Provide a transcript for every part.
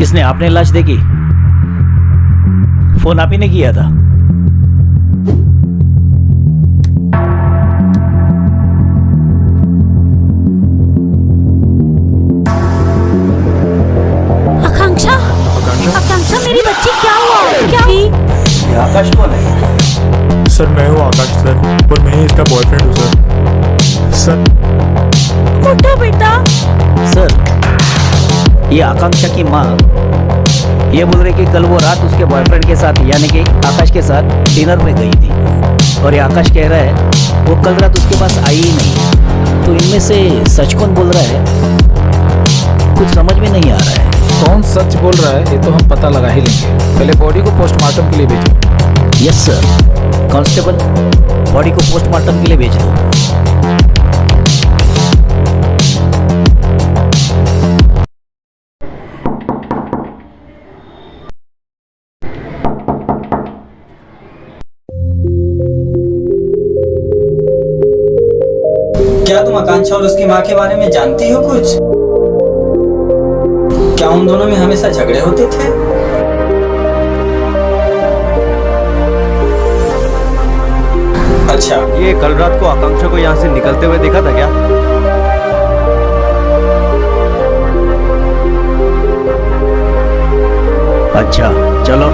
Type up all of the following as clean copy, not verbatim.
किसने? आपने लाश देखी? फोन आप ही ने किया था? आकांक्षा, आकांक्षा मेरी बच्ची, क्या हुआ? क्या? ये आकाश कौन है? सर मैं हूँ आकाश सर, और मैं ही इसका बॉयफ्रेंड हूँ सर। सर उठो बेटा। सर, ये आकांक्षा की माँ ये बोल रही कि कल वो रात उसके बॉयफ्रेंड के साथ यानी कि आकाश के साथ डिनर में गई थी, और ये आकाश कह रहा है वो कल रात उसके पास आई ही नहीं। तो इनमें से सच कौन बोल रहा है, कुछ समझ में नहीं आ रहा है। कौन सच बोल रहा है ये तो हम पता लगा ही लेंगे। पहले बॉडी को पोस्टमार्टम के लिए भेजो। Yes sir. कांस्टेबल, बॉडी को पोस्टमार्टम के लिए भेज दो। क्या तुम आकांक्षा और उसकी माँ के बारे में जानती हो कुछ? क्या उन दोनों में हमेशा झगड़े होते थे? अच्छा, ये कल रात को आकांक्षा को यहाँ से निकलते हुए देखा था क्या? अच्छा चलो।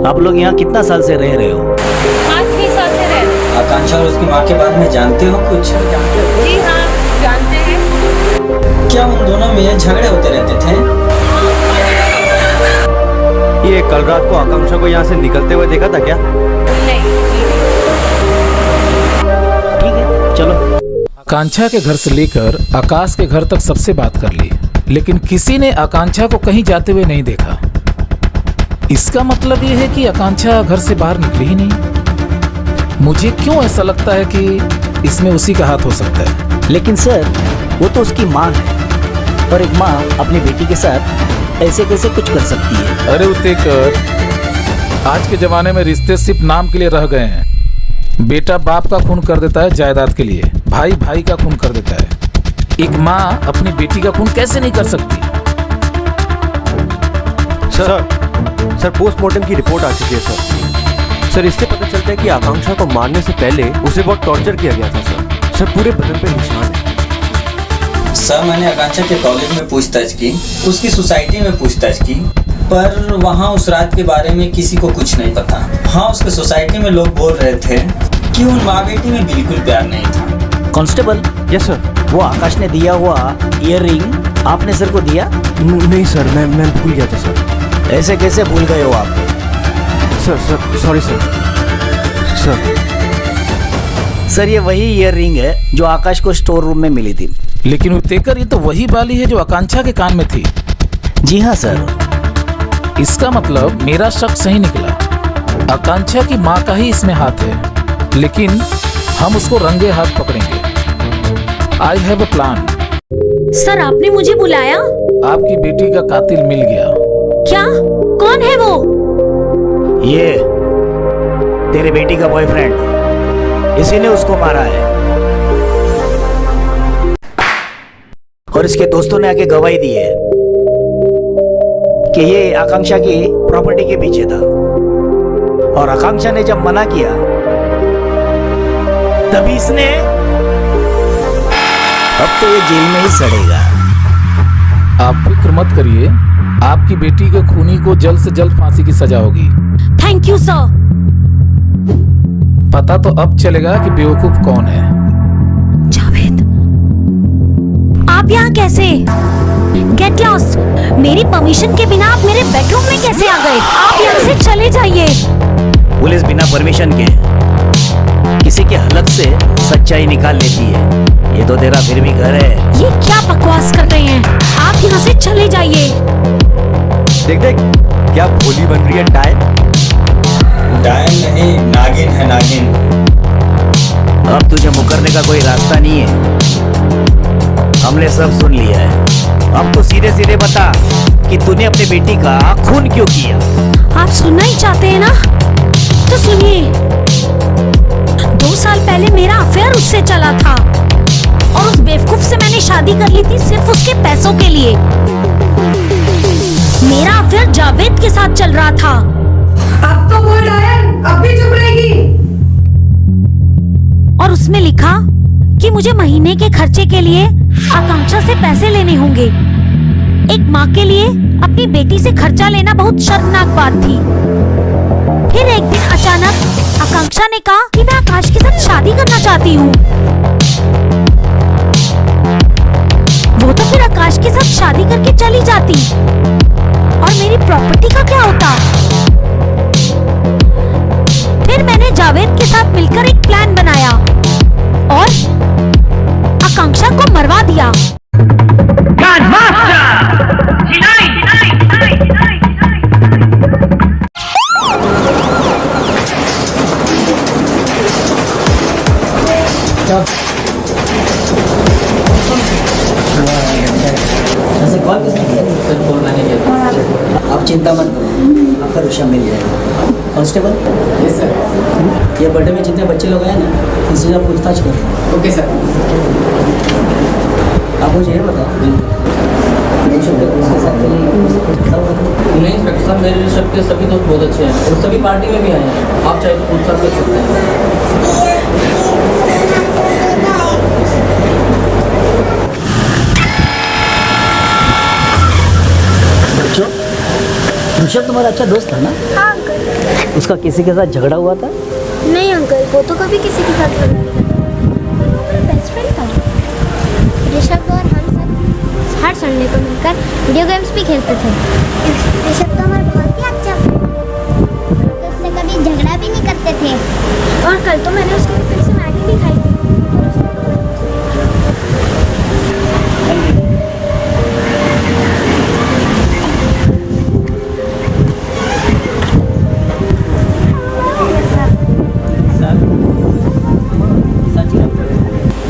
आप लोग यहाँ कितना साल से रह रहे हो? 5-6 साल से रह रहे हैं। आकांक्षा और उसकी माँ के बारे में जानते हो कुछ? जी हाँ, जानते हैं। क्या उन दोनों में झगड़े होते रहते थे? ये कल रात को आकांक्षा को यहाँ से निकलते हुए देखा था क्या? नहीं। ठीक है चलो। आकांक्षा के घर से लेकर आकाश के घर तक सबसे बात कर ली, लेकिन किसी ने आकांक्षा को कहीं जाते हुए नहीं देखा। इसका मतलब ये है कि आकांक्षा घर से बाहर निकली ही नहीं। मुझे क्यों ऐसा लगता है कि इसमें उसी का हाथ हो सकता है। लेकिन सर, वो तो उसकी माँ है, और एक माँ अपनी बेटी के साथ ऐसे कैसे कुछ कर सकती है? अरे उतेकर, आज के जमाने में रिश्ते सिर्फ नाम के लिए रह गए हैं। बेटा बाप का खून कर देता है जायदाद के लिए, भाई भाई का खून कर देता है। एक माँ अपनी बेटी का खून कैसे नहीं कर सकती? सर पोस्टमार्टम की रिपोर्ट आ चुकी है सर। इससे पता चलता है कि आकांक्षा को मारने से पहले उसे बहुत टॉर्चर किया गया था सर। पूरे बदन पे निशान है। सर, मैंने आकांक्षा के कॉलेज में पूछताछ की, उसकी सोसाइटी में पूछताछ की, पर वहाँ उस रात के बारे में किसी को कुछ नहीं पता। हाँ, उसके सोसाइटी में लोग बोल रहे थे कि उन माँ बेटी में बिल्कुल प्यार नहीं था। Constable, yes sir. वो आकाश ने दिया हुआ ईयररिंग आपने सर को दिया? नहीं सर, मैं भूल गया था सर। ऐसे कैसे भूल गए हो आप? Sir sorry sir. सर ये वही ईयररिंग है जो आकाश को स्टोर रूम में मिली थी। लेकिन उतेकर, ये तो वही बाली है जो आकांक्षा के कान में थी। जी हाँ सर। इसका मतलब मेरा शक सही निकला। आकांक्षा की माँ का ही इसमें हाथ है, लेकिन हम उसको रंगे हाथ पकड़ेंगे। I have a plan. Sir, आपने मुझे बुलाया? आपकी बेटी का कातिल मिल गया। क्या? कौन है वो? ये तेरे बेटी का बॉयफ्रेंड, इसी ने उसको मारा है, और इसके दोस्तों ने आके गवाही दी है कि ये आकांक्षा की प्रॉपर्टी के पीछे था, और आकांक्षा ने जब मना किया तभी इसने, अब तो ये जेल में ही सड़ेगा। आप फिक्र मत करिए, आपकी बेटी के खूनी को जल्द से जल्द फांसी की सजा होगी। Thank you sir. पता तो अब चलेगा कि बेवकूफ कौन है। जावेद, आप यहाँ कैसे? Get lost. मेरी परमिशन के बिना आप मेरे बेडरूम में कैसे आ गए? आप यहाँ से चले जाइए। पुलिस बिना परमिशन के किसी के हलक से सच्चाई निकाल लेती है। ये तो तेरा फिर भी घर है। ये क्या बकवास कर रहे हैं? आप यहाँ से चले जाइए। देख क्या भोली बन रही है डायन। डायन नहीं, नागिन है, नागिन। अब तुझे मुकरने का कोई रास्ता नहीं है। हमने सब सुन लिया है। अब तो सीधे सीधे बता कि तूने अपनी बेटी का खून क्यों किया? आप सुनना ही चाहते हैं ना, तो सुनिए। 2 साल पहले मेरा अफेयर उससे चला था। बेवकूफ से मैंने शादी कर ली थी सिर्फ उसके पैसों के लिए। मेरा अफेयर जावेद के साथ चल रहा था। अब तो बोल डायल, अब भी चुप रहेगी? और उसमें लिखा कि मुझे महीने के खर्चे के लिए आकांक्षा से पैसे लेने होंगे। एक माँ के लिए अपनी बेटी से खर्चा लेना बहुत शर्मनाक बात थी। फिर एक दिन अचानक आकांक्षा ने कहा कि मैं आकाश के साथ शादी करना चाहती हूँ। वो तो फिर आकाश के साथ शादी करके चली जाती और मेरी प्रॉपर्टी का क्या होता। फिर मैंने जावेद के साथ मिलकर एक प्लान बनाया और आकांक्षा को मरवा दिया। ऐसे कॉल किसने किया? सर कॉल मैंने किया। आप चिंता मत करो, आपका ऋषभ मिल जाएगा। कांस्टेबल? Yes sir. ये बर्थडे में जितने बच्चे लोग आए ना, उनसे आप पूछताछ करो। Okay sir. आप मुझे ये बताओ, ऋषभ के उसके साथ नहीं इंस्पेक्टर साहब, मेरे ऋषभ के सभी दोस्त बहुत अच्छे हैं और सभी पार्टी में भी आए हैं। आप चाहे तो पूछताछ कर सकते हैं। ऋषभ तुम्हारा अच्छा दोस्त था ना? हाँ अंकल। उसका किसी के साथ झगड़ा हुआ था? नहीं अंकल, वो तो कभी किसी के साथ झगड़ा नहीं करता। वो मेरा बेस्ट फ्रेंड था। ऋषभ और हम सब हर संडे को मिलकर वीडियो गेम्स भी खेलते थे। ऋषभ तो हमारा बहुत ही अच्छा फ्रेंड, तो उससे कभी झगड़ा भी नहीं करते थे। और कल तो मैंने उसके फिर से मैगी भी खाई थी।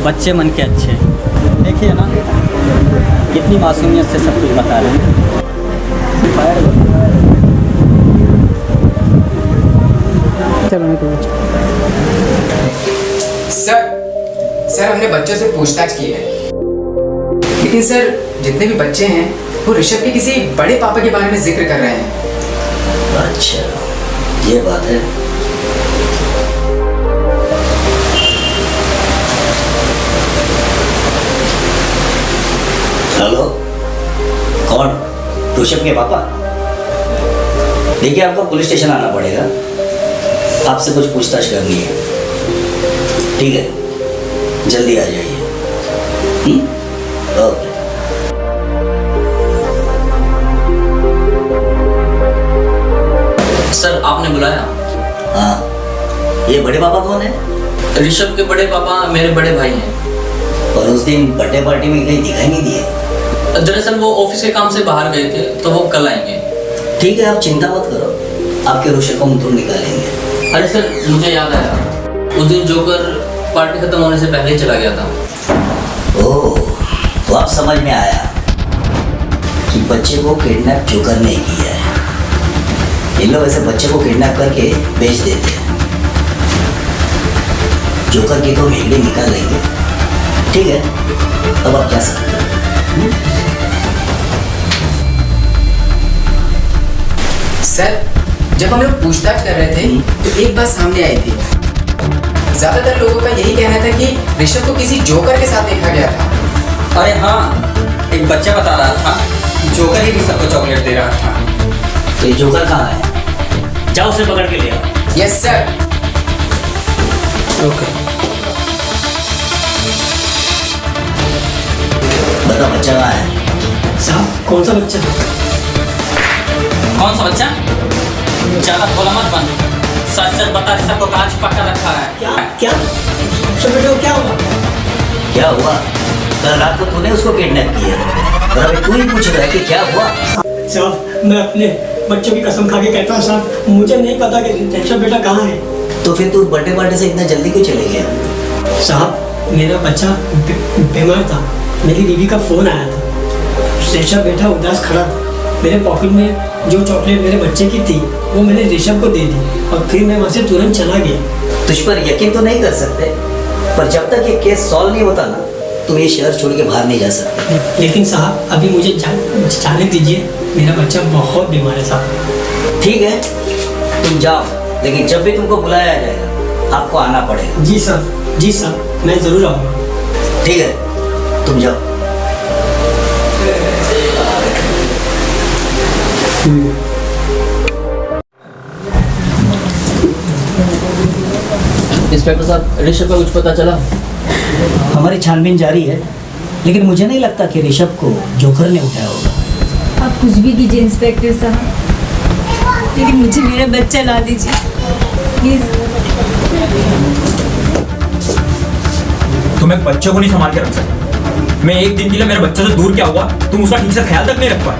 बच्चे मन के अच्छे, देखिए ना कितनी मासूमियत से सब कुछ बता रहे हैं। सर हमने बच्चों से पूछताछ की है, लेकिन सर जितने भी बच्चे हैं वो ऋषभ के किसी बड़े पापा के बारे में जिक्र कर रहे हैं। अच्छा, ये बात है। हेलो, कौन? ऋषभ के पापा? देखिए, आपको पुलिस स्टेशन आना पड़ेगा, आपसे कुछ पूछताछ करनी है। ठीक है, जल्दी आ जाइए। ओके। सर आपने बुलाया? हाँ, ये बड़े पापा कौन है? ऋषभ के बड़े पापा मेरे बड़े भाई हैं। और उस दिन बर्थडे पार्टी में कहीं दिखाई नहीं दिए? दरअसल वो ऑफिस के काम से बाहर गए थे, तो वो कल आएंगे। ठीक है, आप चिंता मत करो, आपके ऋषभ को हम दूर निकालेंगे। अरे सर मुझे याद आया, उस दिन जोकर पार्टी खत्म होने से पहले ही चला गया था। ओह, तो अब समझ में आया कि बच्चे को किडनैप जोकर ने किया है। ये लोग ऐसे बच्चे को किडनैप करके बेच देते हैं। जोकर की तो मेगड़ी निकाल लेंगे। ठीक है, अब आप क्या सकते हैं? सर जब हम लोग पूछताछ कर रहे थे तो एक बात सामने आई थी। ज्यादातर लोगों का यही कहना था कि ऋषभ को किसी जोकर के साथ देखा गया था। अरे हाँ, एक बच्चा बता रहा था जोकर ही ऋषभ को चॉकलेट दे रहा था। तो ये जोकर कहाँ है? जाओ उसे पकड़ के ले आओ। Yes sir. ओके। बता, बच्चा कहाँ है? साहब, कौन सा बच्चा? कौन सा बच्चा? ज्यादा बोला मत बन, सच सच बता, ऋषभ को कहाँ छिपा कर रखा है? क्या बेटे को क्या हुआ? क्या हुआ? कल रात को तूने उसको किडनैप किया और अभी तू ही पूछ रहा है कि क्या हुआ? साहब, मैं अपने बच्चों की कसम खा के कहता हूँ साहब, मुझे नहीं पता कि ऋषभ बेटा कहाँ है। तो फिर तू बर्थडे पार्टी से इतना जल्दी क्यों चले गया? साहब, मेरा बच्चा बीमार था, मेरी बीवी का फोन आया था। ऋषभ बेटा उदास खड़ा था। मेरे पॉकेट में जो चॉकलेट मेरे बच्चे की थी वो मैंने ऋषभ को दे दी और फिर मैं वहाँ से तुरंत चला गया। तुझ पर यकीन तो नहीं कर सकते, पर जब तक ये केस सॉल्व नहीं होता ना, तुम ये शहर छोड़ के बाहर नहीं जा सकते। लेकिन साहब अभी मुझे जाने दीजिए, मेरा बच्चा बहुत बीमार है साहब। ठीक है, तुम जाओ, लेकिन जब भी तुमको बुलाया जाएगा आपको आना पड़ेगा। जी सर, मैं ज़रूर आऊँगा। ठीक है, तुम जाओ। इंस्पेक्टर साहब, ऋषभ का कुछ पता चला? हमारी छानबीन जारी है, लेकिन मुझे नहीं लगता कि ऋषभ को जोकर ने उठाया होगा। आप कुछ भी कीजिए इंस्पेक्टर साहब, लेकिन मुझे मेरा बच्चा ला दीजिए प्लीज। तुम एक बच्चे को नहीं संभाल के रख सकते। मैं एक दिन के लिए मेरे बच्चे से दूर क्या हुआ, तुम उसका ठीक से ख्याल तक नहीं रख पाए।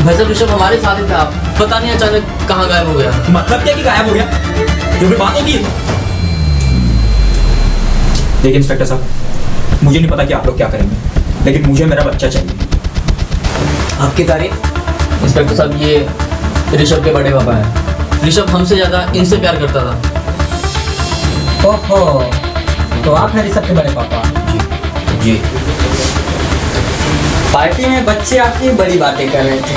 भाई साहब, ऋषभ हमारे साथ ही था, पता नहीं अचानक कहाँ गायब हो गया। मतलब क्या कि गायब हो गया? जो भी बात होगी। देखिए इंस्पेक्टर साहब, मुझे नहीं पता कि आप लोग क्या करेंगे, लेकिन मुझे मेरा बच्चा चाहिए। आपकी तारीफ? इंस्पेक्टर साहब, ये ऋषभ के बड़े पापा हैं। ऋषभ हमसे ज्यादा इनसे प्यार करता था। ओहो, तो आप हैं ऋषभ के बड़े पापा? जी। पार्टी में बच्चे आपकी बड़ी बातें कर रहे थे।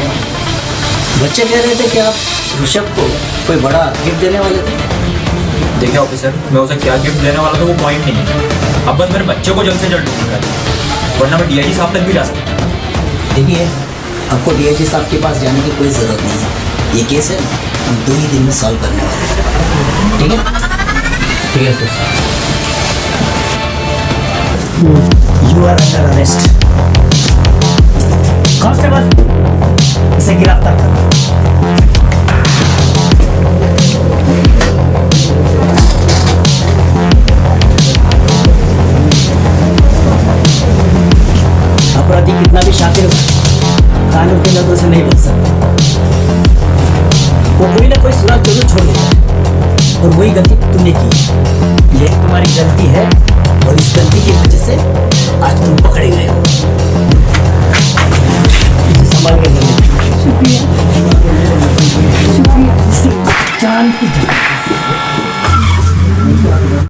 बच्चे कह रहे थे कि आप ऋषभ को कोई बड़ा गिफ्ट देने वाले थे। देखिए ऑफिसर, मैं उसे क्या गिफ्ट देने वाला था वो पॉइंट नहीं है। अब बस मेरे बच्चे को जल्द से जल्द ढूंढना है, वरना मैं डीआईजी साहब तक भी जा सकता हूँ। देखिए, आपको डीआईजी साहब के पास जाने की कोई ज़रूरत नहीं है। ये केस है हम 2 ही दिन में सॉल्व करने वाले हैं। ठीक है? ठीक है sir. You are under arrest. Constable, इसे गिरफ्तार करो। अपराधी कितना भी शातिर हो, कानून की नजरों से नहीं बच सकता। वो कोई ना कोई सुराग जरूर छोड़ देता है, और वही गलती तुमने की। ये तुम्हारी गलती है, और इस गलती की वजह से